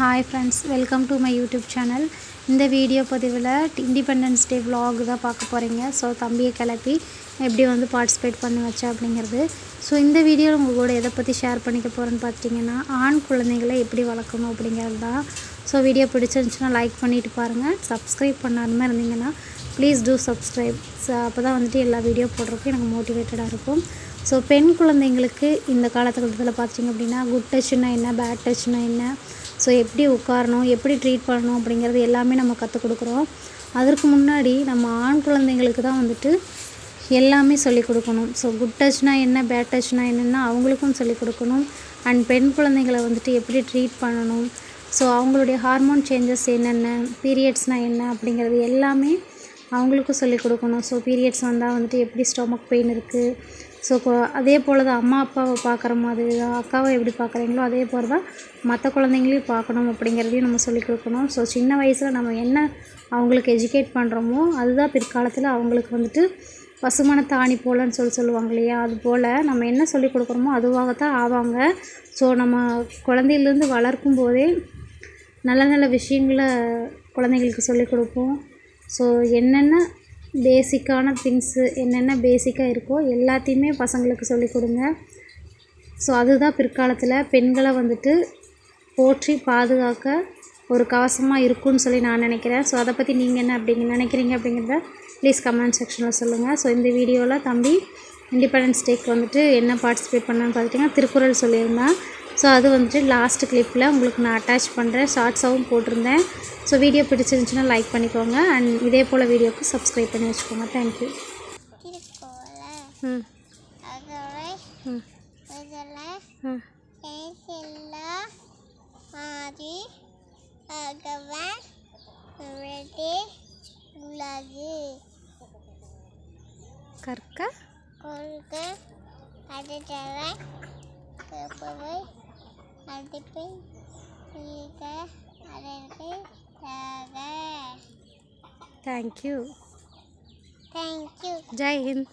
Hi friends, welcome to my YouTube channel. இந்த video பதிவில் independence day vlog தான் பார்க்க போகிறீங்க. ஸோ தம்பியை கிளப்பி எப்படி வந்து பார்ட்டிசிபேட் பண்ண வச்சா அப்படிங்கிறது. ஸோ இந்த வீடியோவில் உங்கள் கூட எதை பற்றி ஷேர் பண்ணிக்க போகிறேன்னு பார்த்தீங்கன்னா ஆண் குழந்தைகளை எப்படி வளர்க்கணும் அப்படிங்கிறது தான். ஸோ வீடியோ பிடிச்சிருந்துச்சுன்னா லைக் பண்ணிவிட்டு பாருங்கள். சப்ஸ்கிரைப் பண்ணாமல் இருந்தீங்கன்னா ப்ளீஸ் டூ சப்ஸ்கிரைப். ஸோ அப்போ தான் வந்துட்டு எல்லா வீடியோ போடுறதுக்கும் எனக்கு மோட்டிவேட்டடாக இருக்கும். ஸோ பெண் குழந்தைங்களுக்கு இந்த காலகட்டத்தில் பார்த்திங்க அப்படின்னா குட் டச்னா என்ன, பேட் டச்னா என்ன, ஸோ எப்படி உட்காரணும், எப்படி ட்ரீட் பண்ணணும் அப்படிங்கிறது எல்லாமே நம்ம கற்றுக் கொடுக்குறோம். அதற்கு முன்னாடி நம்ம ஆண் குழந்தைங்களுக்கு தான் வந்துட்டு எல்லாமே சொல்லிக் கொடுக்கணும். ஸோ குட் டச்னா என்ன, பேட் டச்னா என்னென்னா அவங்களுக்கும் சொல்லிக் கொடுக்கணும். அண்ட் பெண் குழந்தைங்களை வந்துட்டு எப்படி ட்ரீட் பண்ணணும், ஸோ அவங்களுடைய ஹார்மோன் சேஞ்சஸ் என்னென்ன, பீரியட்ஸ்னால் என்ன அப்படிங்கிறது எல்லாமே அவங்களுக்கும் சொல்லிக் கொடுக்கணும். ஸோ பீரியட்ஸ் வந்தால் வந்துட்டு எப்படி ஸ்டொமக் பெயின் இருக்குது, ஸோ அதே போல் தான் அம்மா அப்பாவை பார்க்குற மாதிரி தான் அக்காவை எப்படி பார்க்குறீங்களோ அதே போல் தான் மற்ற குழந்தைங்களையும் பார்க்கணும் அப்படிங்கிறதையும் நம்ம சொல்லிக் கொடுக்கணும். ஸோ சின்ன வயசில் நம்ம என்ன அவங்களுக்கு எஜுகேட் பண்ணுறோமோ அதுதான் பிற்காலத்தில் அவங்களுக்கு வந்துட்டு பசுமான தாணி போலன்னு சொல்லுவாங்க இல்லையா, அது போல் நம்ம என்ன சொல்லிக் கொடுக்குறோமோ அதுவாகத்தான் ஆவாங்க. ஸோ நம்ம குழந்தையிலேருந்து வளர்க்கும் போதே நல்ல நல்ல விஷயங்களை குழந்தைங்களுக்கு சொல்லிக் கொடுப்போம். ஸோ என்னென்ன பேசிக்கான திங்ஸு என்னென்ன பேசிக்காக இருக்கோ எல்லாத்தையுமே பசங்களுக்கு சொல்லிக் கொடுங்க. ஸோ அதுதான் பிற்காலத்தில் பெண்களை வந்துட்டு போற்றி பாதுகாக்க ஒரு கவசமாக இருக்கும்னு சொல்லி நான் நினைக்கிறேன். ஸோ அதை பற்றி நீங்கள் என்ன நினைக்கிறீங்க அப்படிங்கிறத ப்ளீஸ் கமெண்ட் செக்ஷனில் சொல்லுங்கள். ஸோ இந்த வீடியோவில் தம்பி இண்டிபெண்டன்ஸ் டேக்கு வந்துட்டு என்ன பார்ட்டிசிபேட் பண்ணான்னு பார்த்துட்டிங்கன்னா திருக்குறள் சொல்லியிருந்தேன். ஸோ அது வந்துட்டு லாஸ்ட் கிளிப்பில் உங்களுக்கு நான் அட்டாச் பண்ணுறேன், ஷார்ட்ஸாகவும் போட்டிருந்தேன். ஸோ வீடியோ பிடிச்சிருந்துச்சுன்னா லைக் பண்ணிக்கோங்க அண்ட் இதே போல் வீடியோவுக்கு சப்ஸ்கிரைப் பண்ணி வச்சுக்கோங்க. தேங்க்யூ. கற்க Thank you. Jai Hind.